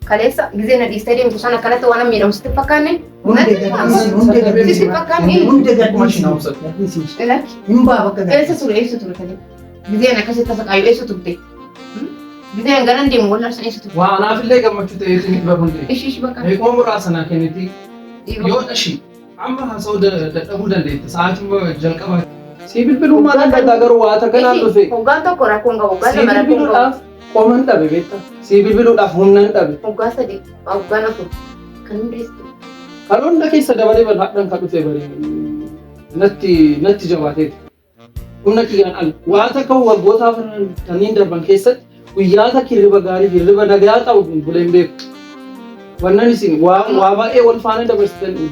Kaleessa gizena di stadium tu sana kalata wana miidhamu sitti fakkaanne sitti fakkaanne eessa ture kale gizena akkasitti tasaqaayu eessa turte gizena garan deemu wallar san eessa turte waa anaafillee gammachuu ta'eetu ni dhiba kunde ishi bakka eeqoo muraasana kenniti yoo dhashi amma haasa'uu dadhabuu dandeetti sa'aatii jalqaba si bilbilummaa dandataa garuu waa takka naan dhufe hoggaan tokko rakkoon qabu hoggaan lama rakkoon qabu qoman dhabe beekta si bilbiluudhaaf humnan dhabe hoggaa sadii hoggaan afur kan hundeessu kan hunda keessa dabalee bal'aadhaan kan dhufe baree natti jabaateeti humna kiyyaan al waa takka waggootaaf kanneen darban keessatti guyyaa takka hirriba gaarii hirriba nagaa ta'u buleen beeku wannan isin waa baay'ee wal faana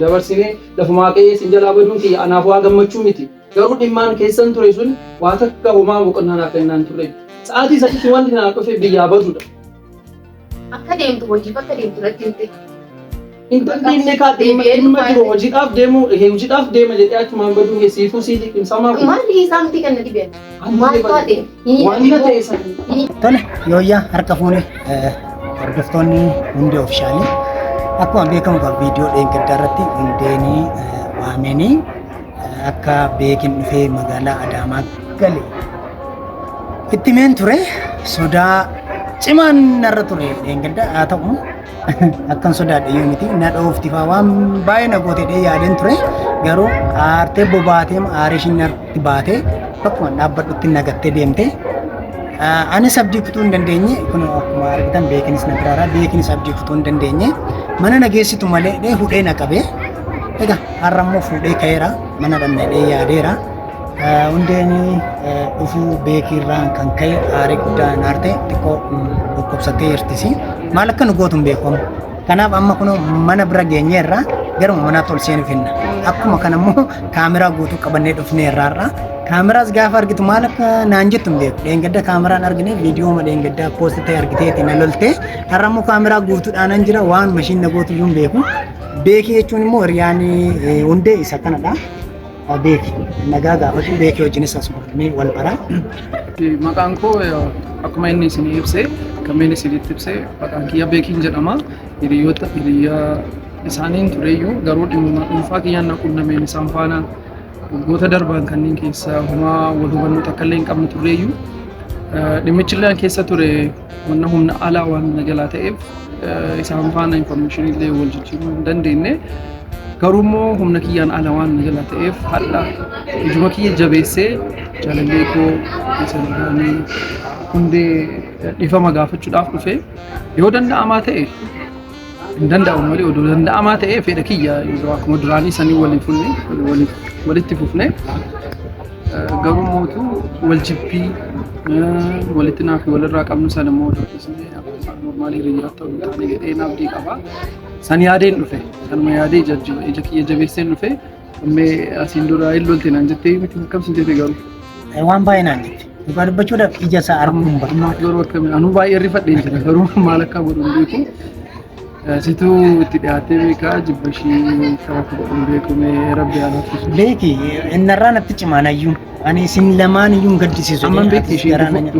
dabarsinee lafumaa qe'ee isin jalaa baduun kiyya anaaf waa gammachuu miti garuu dhimmaan keessan ture sun waa takka homaa boqonnaa naaf kennaan ture sa'aatii sadiitti wanti naa dhufe biyyaa baduudha. Akka deemtu hojiif akka deemtu natti himte. Intalli kaa dhimma jiru hojiidhaaf deema jedhee achumaan baduun siifuu sii liqimsamaa kun. Maalli isaa miti kan natti beeku. Maal taate? Wanta ta'e sana. Tole yooyyaa harka fuune hordoftoonni hundee oofishaalii akkuma beekamu kan viidiyoo dheengaddaa irratti hundeenii waameenii akka beekin dhufee magaalaa Adaamaa gale. Itti meen ture sodaa cimaan narra ture dheengaddaa haa ta'u akkan sodaadhe yoo miti na dhooftifaa waan baay'ee na gootee yaadeen ture garuu aartee bobaatee aarii ishiin natti baatee bakkuma dhaabbadhutti nagattee deemte. Anis abdii kutuu hin dandeenye kun akkuma argitan beekinis na biraaraa beekinis abdii kutuu hin dandeenye mana nageessitu malee hudhee na qabee egaa har'a immoo fuudhee ka'eera mana dhandhee yaadeera. Hundeeni dhufuu beekirraan kan ka'e aarii guddaan aarte xiqqoo dhukkubsattee jirtisi maal akka nu gootu hin beekamu kanaaf amma kun mana bira geenyeerra garuu mana tol seenuuf hinna akkuma kana immoo kaameraa guutuu qabannee dhufneerraarra kaameraas gaafa argitu maal akka naan jettu hin beeku dheengadda kaameraan argine viidiyoo ma dheengaddaa poosti ta'e argiteeti na lolte har'a immoo kaameraa guutuudhaan jira waan mashiin na gootu iyyuu hin beeku beekii jechuun immoo hiriyaan hundee isa kanadha. Beeki nagaa gaafatu beeki hojiinis asumatti wal baraa. Maqaan koo akkuma inni isin ibsee kanneen isinitti ibsee maqaan kiyya beekiin jedhama. Hiriyaa isaaniin tureyyuu garuu dhimma dhuunfaa kiyyaan na qunnameen isaan faana waggoota darban kanneen keessa homaa wal hubannoo takka illee hin qabne tureyyuu dhimmichillee keessa ture wanna humna alaa waan na jalaa ta'eef isaan faana information illee wal jijjiiruu hin dandeenye. Garummoo humna kiyyaan ala waan jala ta'eef hadha ijuma kiyya jabeessee jaalallee koo isaan hundee dhifama gaafachuudhaaf dhufe yoo danda'amaa ta'e hin danda'amu malee oduu danda'amaa ta'e fedha kiyya akkuma duraanii sanii walitti fufne garuu mootu wal jibbii walitti naaf walirraa qabnu sana immoo dorkisnee normaalii hiriyaa ta'uu taane jedhee naabdii qaba. San yaadeen dhufe kanuma yaadee ija kiyya jabeesseen dhufe ammee asiin dura hin lolte naan jettee miti akkamiin jettee garuu. Waan baay'ee naan jette dhugaa dubbachuudhaaf ija isaa arguun barbaada. Garuu akkamiin anuu baay'ee rifadheen jira garuu maal akka godhu hin beeku. Situu itti dhiyaatee beekaa jibbashii karaa godhu beeku mee rabbi alaaffisu. Beeki innarraa natti cimaanayyuu ani isin lamaan iyyuu gaddisiisu. Amma beekti ishee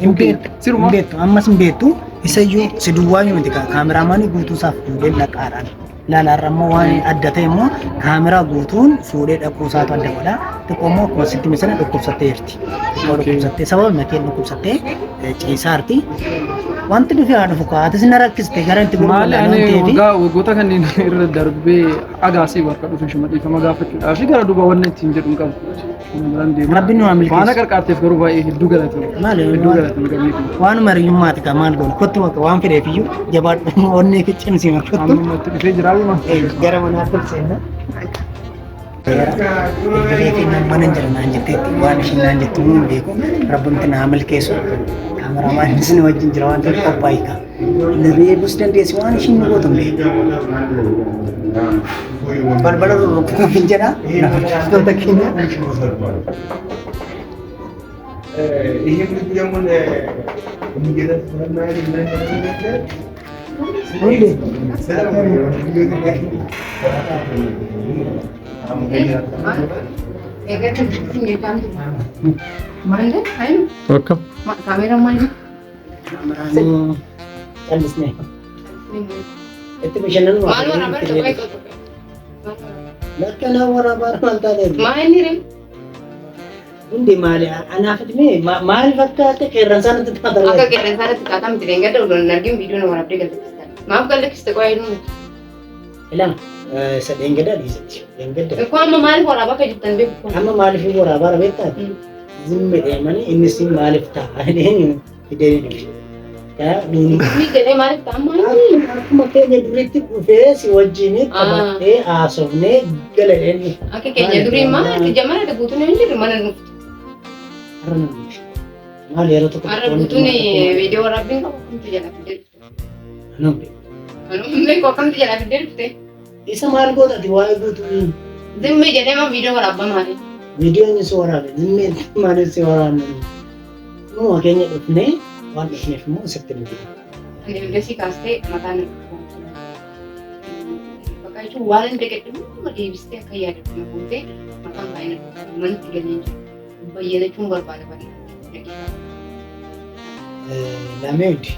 hin beektu ammas hin beektu isayyuu si duwwaa miti kaameraamaanii guutuusaaf fuudhee dhaqaadhaan ilaalaarra immoo waan adda ta'e immoo kaameraa guutuun fuudhee dhaquusaatu adda godha xiqqoo immoo akkuma sitti misana dhukkubsattee jirti dhukkubsattee sababa makeen dhukkubsattee ciisaarti wanti dhufee haa dhufu kaa atis na rakkiste gara itti maali ani waggoota kanneen irra darbee agaasii bakka dhufe dhiifama gaafachuudhaaf gara duuba wanni ittiin jedhu hin qabu. Rabbiin nu amilkeessu. Waan qarqaarteef garuu baay'ee hedduu galatama. Maali hedduu galatama gameetu. Waan mariyyummaati ka maal goonu kottu waan fedheef iyyuu jabaadhu onnee kiccimsi markottu. Amma itti dhufee jiraatu gara manaatti seenna. Beekiin mana jira naan jetteetti waan ishiin naan jettu hin beeku rabbiin na amilkeessu. Kaameramaan isin wajjin jira waan ta'eef qophaa'ii ka. Reebus dandeessi waan ishiin nu gootu hin beeku. Balbala rurrukkuun hin jedha. Namoota keenya. Ini yang mana menjadi sebenarnya Welcome. Kamera mana? Kameraan callisne. Itti bashannanu Maal waraabaa dhaqaa eeggatu? Lakkana waraabaa maal taatee? Maa inni ree? Hundi maali? Anaafiti mee maali fakkaate qeerransaan itti taatee? Akka qeerransaa irratti qaataa miti deengadda odoo argin viidiyoon waraabdee galteessistan. Maaf galteessiste qo'ee nuti? Ilama isa deengaddaa dhiisatti. Deengaddaa. Ko amma maaliif waraabaa akka jirtan beeku? Amma maaliif waraabaa beektaati? Zimmi deemanii innis maaliif ta'a? Fidee dhufi. Ni jedhee maaliif ta'a maali? Akkuma keenya duriitti dhufee si wajjin qabattee haasofnee galadheenni. Akka keenya durii maali? Jamana guutuun hin jirre mana nuuftu. Har'a nuuf. Maal yeroo tokko Har'a guutuun viidiyoo waraabbiin qabu kamtu jala fidee dhufte? Namni. Humnee koo kamtu jala fidee dhufte? Isa maal godhati waa'ee guutuu? Zimmi jedhee ma viidiyoo waraabba maali? Viidiyoon si waraabe zimmi maaliif si waraabne? Numa keenya dhufnee waan dhufneef immoo sitti nuti. Ani illee kaastee mataan bakka jechuun waan hin deeggadhu deebistee akka yaadatu na fuutee mataan baay'ina manatti galee jiru. Bayyanachuun barbaada baay'ina. Lameedi.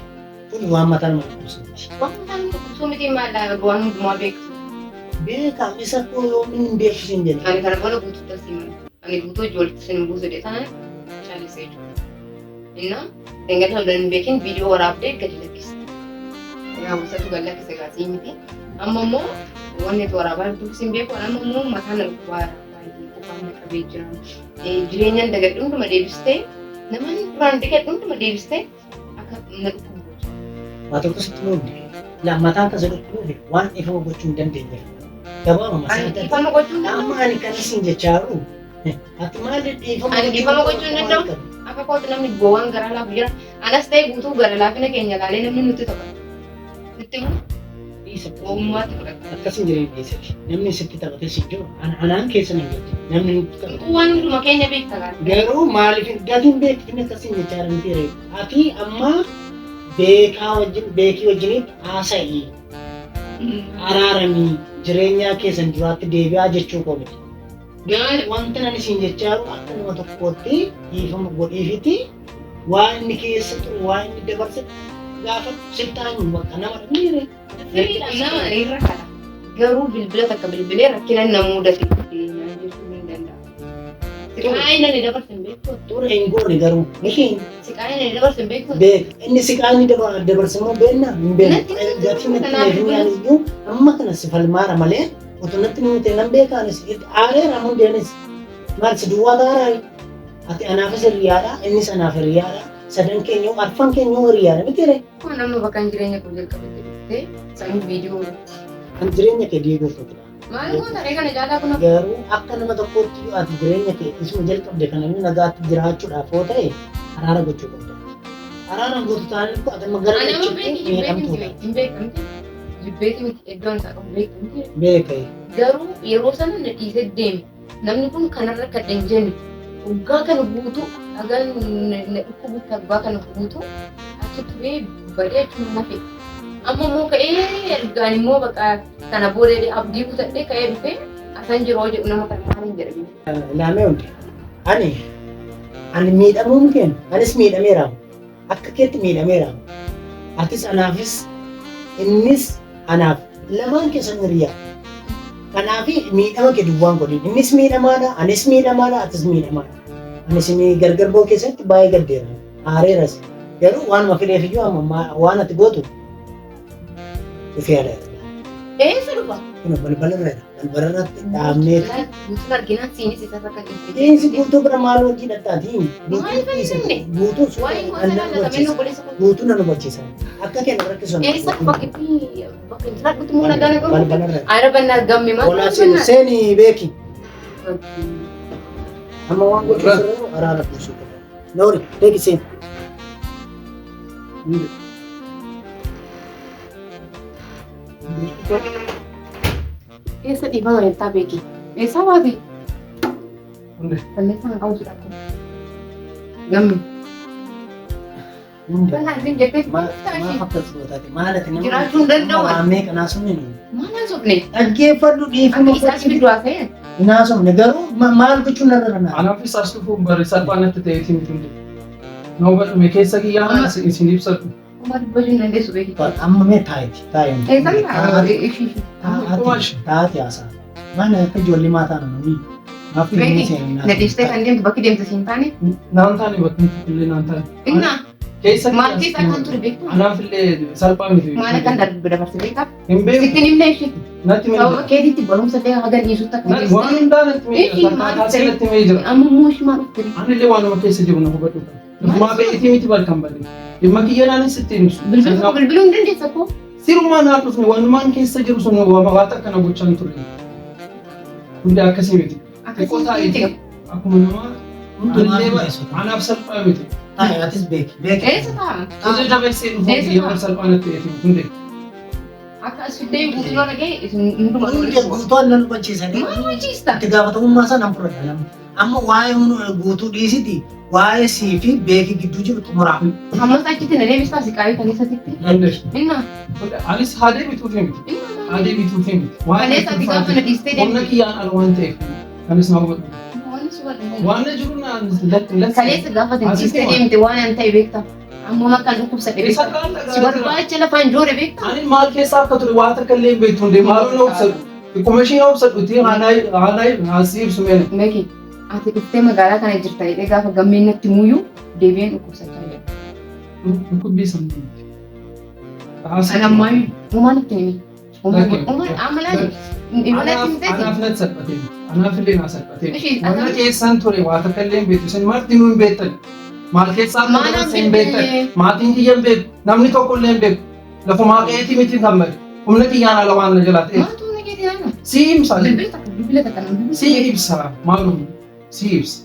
Kun waan mataan nama dhukkubsuuti. Waan mataan dhukkubsuu miti maal waan hundumaa beektu. Beekam isa koo yoomiin hin beeksisu hin jedhe. Ani kana booda guutuu tarsiiman. Ani guutuu ijoollee sin buusu dheetaan caallisee jiru. Inna dengata udah bikin video waraabdee gadi lakkisa. Yaa busatu gadi lakkisa gaasii miti. Amma immoo wanni itti waraabaa dubbisiin beeku amma immoo mataan baay'ee qofaan qabee jira. Jireenyaan dagadhu hunduma deebistee namoonni duraan dagadhu hunduma deebistee akka na dhukkubu. Waa tokko sitti nuti lammataan kan sadhuqquu waan ifama gochuu hin dandeenye. Gabaabuma Ani ifama gochuu hin danda'u. amma ani kan isin jechaaru ati maal Ani ifama gochuu hin danda'u. Akka kootu namni gowwaan garaa laafu jira. Anas ta'e guutuu gara laafina keenya laalee namni nutti taphata. Nutti immoo gowwummaatti fudhata. akkasin jireenya keessatti namni sitti taphatee si jiru anaan keessa nan galti namni nutti taphatu. Utuu waan hunduma keenya beekta gaara. Garuu maaliif gatiin beektiin akkasin jechaa miti reefu. Ati amma beekii wajjinitti haasa'ii araaramii jireenyaa keessan duraatti deebi'aa jechuu koo miti. Wanta nan isin jechaaru akka nama tokkootti dhiifama godhiifiti waan inni keessa turu waan inni dabarse gaafa sirtaan bakka nama dhabniire. Nama irra kana garuu bilbila takka bilbilee rakkina nama mudate jechuu hin danda'a. Siqaayii nani dabarse hin beektu. Ture hin goone garuu nishiin Siqaayii nani dabarse hin beektu. beek inni siqaayii dabarse immoo beekna hin beekna. Gatii natti beeknaan iyyuu amma kana si falmaara malee otoo natti himte nan beekaanis aareera hundeenis maal si duwwaa taaraari ati anaafis hiriyaadha innis anaaf hiriyaadha sadan keenya arfan keenya hiriyaadha mitiire. Kun namni bakka jireenya koo jalqabate dhuftee samii viidiyoo Kan jireenya kee diiguuf fedha. maal goota ree kana jaalaa kun Garuu akka nama tokkootti ati jireenya kee isuma jalqabde kan namni nagaatti jiraachuudhaaf yoo ta'e araara gochuu qabda. Araara gootu taanaan kun ati magara nama jechuutti miidhamtuudha. hin beekamti jibbeeti miti iddoon isaa qabu beekamti Beekee. garuu yeroo sana na dhiisee deeme namni kun kanarra akka hin jenne waggaa kana guutuu hagaan na dhukkubutti waggaa kana guutuu achi turee badee achuma nafe amma immoo ka'ee ergaan immoo bakka kana booda abdii kutadhee ka'ee dhufee asan jiroo jedhu nama kana maal hin jedhamin. Laamee hundi ani miidhamuun kennu anis miidhameera akka keetti miidhameera atis anaafis innis anaaf lamaan keessan hiriyaa kanaafi miidhama kee duwwaan godhin innis miidhamaadha anis miidhamaadha atis miidhamaadha anis gargar boo keessatti baay'ee gaddeera aareeras garuu waanuma fideef iyyuu amma waan ati gootu dhufee ala Eessa dhufa? kun balbalarratti dhaabnee Guutuun arginaan siinis isa fakka dhiisee. Eensi guutuu bira maal hojii dhattaatiin Maal fayyadamne? guutuu Waa'ee gosa lallaqamee obboleessa kun. guutuu nan hubachiisa akka kenna rakkisu Eessa bakki bakka inni dhaqxu moo nagaa nagaa? balbalarra Aara bannaa gamme maal olaa seeni beeki amma waan gochuu sirriiru araara buusuu qaba noori beeki seen Eessa dhiifama jettaa beeki? Eessa baati? Hundi. Balleessaa qabu jiraatu. Gamme. Bal'aa isin jettee maal akkas gootaati maal ati nama Jiraachuu hin danda'u. waamee kanaa sumni maal haasofne? dhaggeeffadhu Akka dhiifama isaas fiduu haasa'e. naasofne garuu maal gochuun narra ranaa Anaafis as dhufuun bari salphaanatti ta'eetiin hundi. Na hubadhume keessa kiyyaa isin ibsadhu. Akkuma dubbachuu dandeessu beekitu. Amma mee taa'eeti. Eessan Taa'aati haasaa. Mana akka ijoollee maataa namni. Maafi inni seenaa. Nadeessitee kan deemtu bakki deemtu siin taane. Naan taane bakki illee naan taane. Inna Keessa maaltii isaa kan ture beektu. anaaf illee salphaa miti. Maal akkan darbu dabarse beekaaf. Hin beeku. Sitti nimna ishee. Natti mee Sababa keetiitti barumsa ta'e haga dhiisutti akka jira. Waan hundaa natti mee jira. Taatee natti mee jira. Amma mooshmaa dhufte. Ani illee waanuma keessa jiru na hubadhu. Maa beekitii miti balkan balle. Dhimma kiyyanaanis itti himsu. Bilbiluu hin dandeessa koo. Sirumaa naa dhufne wanumaan keessa jiru sun waan akkana gochaa hin turre. Hundi akkasii miti. Xiqqoo taa'ee akkuma namaa hundillee anaaf salphaa miti. Taa'eetis beeki. Eessa ta'a? Tajaajila dabarsee dhufuuf yeroo salphaan itti eetu hundi. Akka as fiddee guutuu yoo dhagee hunduma Guutuun nan hubachiisanii. maal hojiista? Itti gaafatamummaa sana fudhata namni. Amma waa'ee guutuu dhiisiti waa'ee sii fi beekii gidduu jiru xumuraa. Ammas achitti na deebistaa si qaayee kan keessatti. Dandeessu. Inna. Anis haadee bituuf miti. Haadee bituuf miti. Kaleessa ati gaafa na dhiistee Humna kiyyaan ala waan ta'eef kanis na hubadhu. Waan si wadhu. Waan na jiru na lakki. Kaleessa gaafa na dhiistee deemte waan an ta'e beekta. Amma makkaan dhukkubsadhe beekta. Si barbaacha lafaan joore beekta. Ani maal keessa akka ture waa takka illee beektu hundee maaloo na obsadhu. Xiqquma ishee obsadhu tii haasii ibsu meena. Meeki ati dhuftee magaalaa kana jirta jedhee gaafa gammeen natti muyyuu deebi'een dhukkubsachaa jira. Dhukkubbii sammuu. Anammaa uumaan itti nimi. Uumaan amalaa Anaaf natti salphatee. Anaaf illee naa salphatee. Wanna keessan ture waa takka illee hin beektu. Isin marti nuu hin beektan. Maal keessaa akka dabarse hin beektan. Maatiin kiyya hin beeku. Namni tokko illee hin beeku. Lafumaa qeetii miti kan bade. Humna kiyyaan ala waan na jalaa ta'eef. Maaltu na geeti yaana? Si ibsa. Bilbila takka nama. Si ibsa. Maalum si ibsa.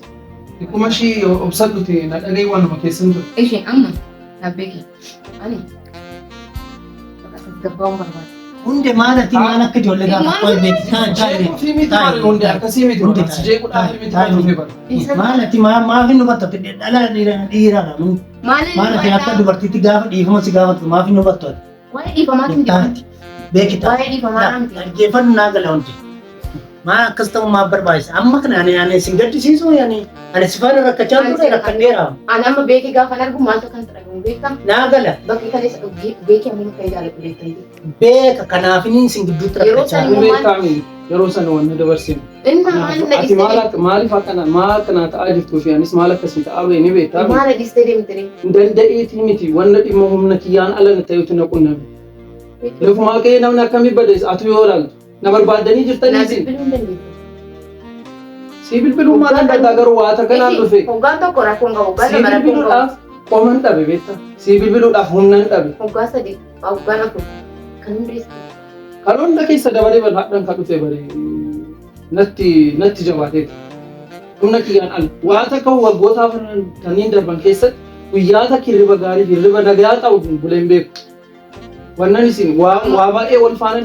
Xiqquma ishii obsadhuti na dhagee waanuma keessan ture. Isheen amma nabbeeki. Ani gabbaa'uun barbaada. Hundi maalati maal akka ijoollee gaafa qo'ee beekti. Jeequufi miti maal hundi akkasii miti hundi jeequudhaaf miti kan dhufe bara. Maalati maafi nu battatu dhala dhiiraadha. Maalati akka dubartiitti gaafa dhiifama si gaafatu maafi nu battatu. Waa'ee dhiifamaatiin Taati. Beekita. Waa'ee dhiifamaa miti. Dhaggeeffannu naa gala hundi. Maal akkas ta'u maaf barbaachisa. Amma kana ani sin gaddisiisu ani si faana rakkachaa ture rakkadheera. Ani amma beekii gaafa argu maaltu kan ta'u beekta. Naa gala. Bakki kaleessa beekii amma kan jaalatu beektan. Beeka kanaafin sin gidduutti rakkachaa Yeroo Beekaami yeroo sana wanna dabarsinu. Inna maal na Ati maaliif akkana maal kana ta'aa jirtuu fi anis maal akkasii ta'aa ba'e ni beektaa? maal dhiistee deemtire. Danda'eetii miti wanna dhimma humna kiyyaan ala na ta'utu na qunname. Lafumaa ka'ee namni akkamii badees atu yoo ilaaltu na barbaaddanii jirtanii isin. Si bilbiluu maal danda'a garuu waa takka naan dhufe. Hoggaan tokko rakkoon qabu. Si bilbiluudhaaf qoman dhabe beektaa? Si bilbiluudhaaf humnan dhabe. Hoggaa sadii hoggaan afur kan hundeessu. Kan hunda keessa dabalee bal'aadhaan kan dhufe bare natti jabaateeti. Humna kiyyaan ala. Waa takka waggootaaf kanneen darban keessatti guyyaa takka hirriba gaarii hirriba nagaa ta'u buleen beeku. Wannan isin waa baay'ee wal faana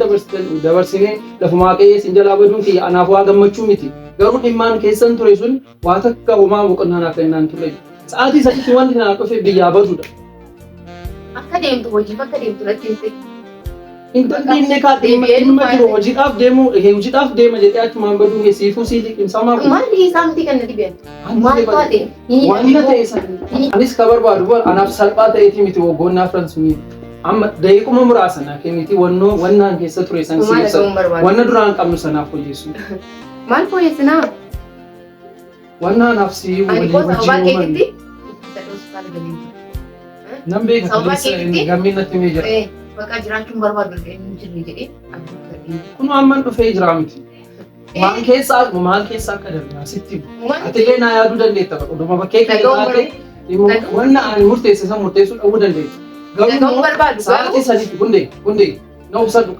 dabarsinee lafumaa qe'ee isin jalaa baduun kiyya anaaf waa gammachuu miti. Garuu dhimmaan keessan ture sun waa takka homaa boqonnaa naaf kennaan ture. Sa'aatii sadiitti wanti naa dhufe biyyaa baduudha. Akka deemtu hojiif akka deemtu natti himte. Intalli kaa dhimma jiru hojiidhaaf deema jedhee achumaan baduun siifuu sii liqimsaa maal? Maalli isaa miti kan natti beektu. Maal taate? Wanna ta'e sana anis ka barbaadu anaaf salphaa ta'eeti miti waggoonni afran sunii. Amma daqiiquma muraasa naa kenniti wannaan keessa ture san si ibsa. Wanna duraan qabnu sanaaf hojjeessu. Maal fooyyessinaa? Wanna anaaf si Ani gosa hubaa keetitti. Nan beeka kaleessa gammeen natti mee jira. Bakka jiraachuun barbaadu hin jirre jedhee. Kun amman dhufee jira miti. Maal keessa akka darbe asitti. Atilee naa yaaduu dandeetta dhuma bakkee keessatti wanna ani murteesse san murteessuu dhabuu dandeetta. Dhaga'uun barbaadu. Sa'aatii sadiitti hundee na obsadhu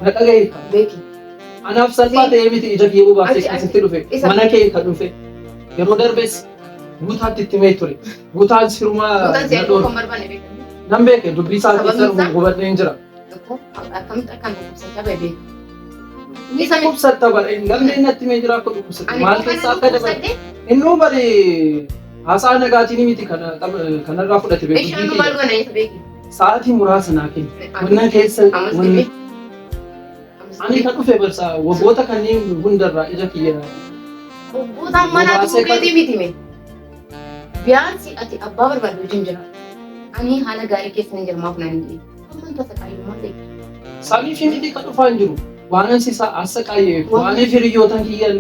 na dhaga'e. Beeki. Anaaf salphaa ta'ee miti ija kiyya bobaaftee asitti dhufe mana kee kan dhufe yeroo darbees guutaatti itti mee ture guutaan sirumaa na dhoorre nan beeke dubbii isaa keessa hubadhee hin jira. Akkamitti akkaan dhukkubsachaa ba'e beeku. Ni dhukkubsatta bare galmeen natti mee jira akka dhukkubsatte maal keessa akka dabale innuu bare haasaa nagaatiin miti kanarraa fudhate beeku. Isheen maal godhan isa beeki. Sa'aatii muraasa naa kenna wannan keessa ani kan dhufe barsa waggoota kanneen hundarraa ija kiyya. Waggoota manaa tuukeetii miti mee. Biyaansi ati abbaa barbaadu wajjin jira. Ani haala gaarii keessa hin jirmaaf nan jedhe. Amman tasaqaayyummaa ta'e. Sanii fi miti kan dhufaa hin jiru. Waan ansisaa asaqaayyee waan firiyootan kiyyan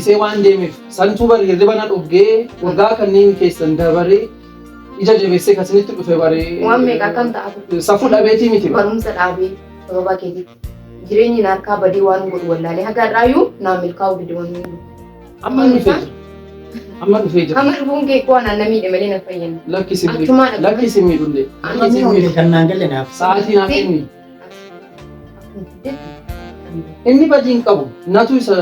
isee waan deemeef santuu bari hirriba na dhugee waggaa kanneen keessan dabaree ija jabeessee kasinitti dhufe baree. Waan meeqa akkam ta'atu. Safuu dhabeetii miti. Barumsa dhaabee sababa keetitti. Jireenyi na harkaa badii waan godhu wallaalee haga irraayyuu naa milkaa'uu dide waan godhu. Amma dhufee jira. Amma dhufee jira. Amma dhufuun kee koo anaan namiidhe malee na fayyadu. Lakki simii dhulle. Kan naan galle naaf. Sa'aatii naaf inni. Inni bajiin qabu. Natu isa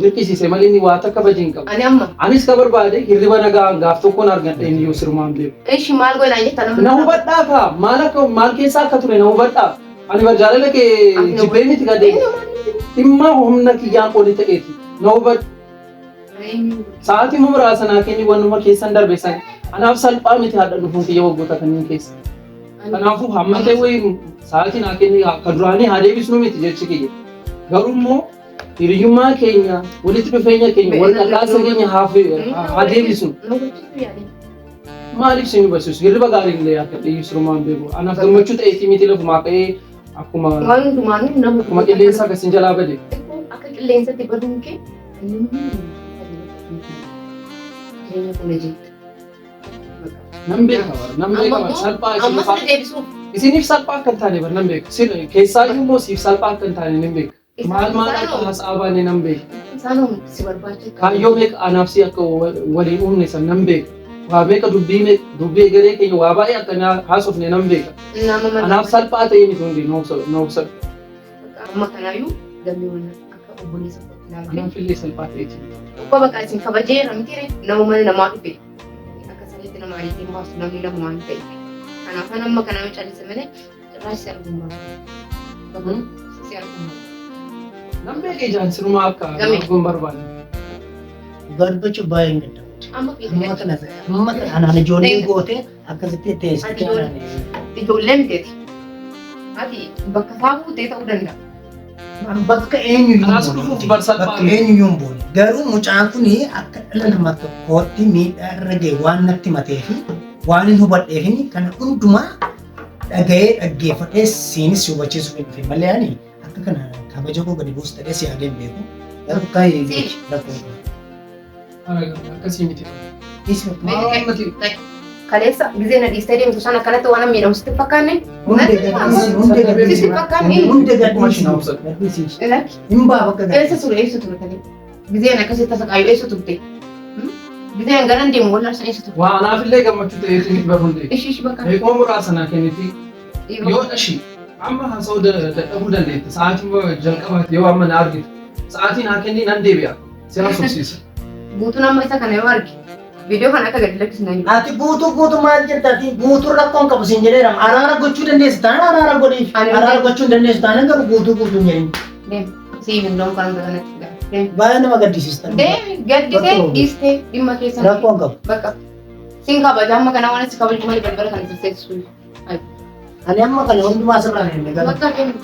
dirqisiise malee inni waa takka bajiin qabu. Ani amma. Anis ka barbaade hirriba nagaa gaaf tokkoon argadha inni yoo sirmaan beeku. Ishi maal godhaa jetta nama. Na hubadhaa kaa maal keessaa akka ture na hubadhaa. Ani barjaalala kee jibbee miti gadee. Dhimma humna kiyyaan oli ta'eeti. Na hubadhu. Sa'aatii muraasa naa kenni wanuma keessan darbe san. Anaaf salphaa miti haadha dhufuun kiyya waggoota kanneen keessa. Kanaafuu hamma ta'e wayii sa'aatii naa kenni ka duraanii haa deebisnu miti jechi kiyya. Garuu immoo hiriyyummaa keenya walitti dhufeenya keenya wal dhaqaasa keenya haa deebisnu. Maaliif si barsiisu hirriba gaarii illee akka dhiyeessumaan beeku. Anaaf gammachuu ta'eetii miti lafumaa ka'ee akkuma qilleensa akkasiin jalaa bade. Akka qilleensatti baduun kee jireenya kun jirti. Nan beekama salphaa isiniif salphaa akka hin taane bar nan beeka. Keessaayyuu immoo siif salphaa akka hin taane nan beeka. Maal akka haasa'aa baane nan beeka. Isaan si barbaachisu. Kaayyoo beeka anaaf si akka waliin uumne san nan beeka. Waa beeka dubbii egeree keenya waa baay'ee akka haasofne nan beeka. Anaaf salphaa ta'ee miti hundi na obsa. Amma kanaayyuu gammiiwwan akka obboleessa ilaalaa. Anaaf illee salphaa ta'eeti. Tokko bakka isin kabajeera miti nama mana namaa dhufe. Akka sanitti nama ariitiin baasu namni lama waan ta'eef. Kanaaf amma kana yoo callise malee cirraasi si argummaa. Si argummaa. Nan beeka ijaan sinumaa akka arguun barbaade. Barbaachuu baay'ee hin gadda. Amma kana anaan ijoollee goote akkasitti teessite. Ijoolleen teeti. Ati bakka isaa buutee ta'uu danda'a. Bakka eenyuyyuu hin boone. Garuu mucaan kun akka dhala nama tokkootti miidhaa irra ga'e waan natti matee fi waan hin hubadheef kana hundumaa dhaga'ee dhaggeeffadhee siinis hubachiisuuf hin dhufe malee ani akka kana kabaja koo gadi buusu ta'ee si yaadeen beeku. Garuu kaayee rakkoo. Akkasii miti. Kaleessa gizee na dhiistee deemtu sana kanatti waan miidhamsitti fakkaanne. Eessa ture kalee. Gizeen akkasitti tasaqaayu eessa turte. Gizeen garan deemu wallaan eessa turte. Waa anaaf illee gammachuu ta'eetu miti barhunde. Ishi bakka. Beekoo muraasa naa kenniti. Yoo dhashi amma haasa'uu dadhabuu dandeetta. Sa'aatii jalqabaatti yoo amma na argitu. Sa'aatii naa kenni nan deebi'a. Si haasofsiisa. Guutuun amma isa kana yoo arge. Viidiyoo kana akka gadi lakkisnaa jiru. Ati guutuu maal jettaati? Guutuun rakkoon qabu siin jedheera. Araara gochuu dandeessu taanaan araara godhiif. Araara gochuu hin dandeessu taanaan garuu guutuu hin jedhin. Deemi. Sii mindoon kan kanatti gaafate. Baay'ee nama gaddisiista. Deemi gaddisee dhiistee dhimma keessa. Rakkoon qabu. Bakka. Siin kabaja amma kana waan asi kabaju malee balbala kana sisseessu. Ani amma kana hundumaa sirraan hin Bakka deemi.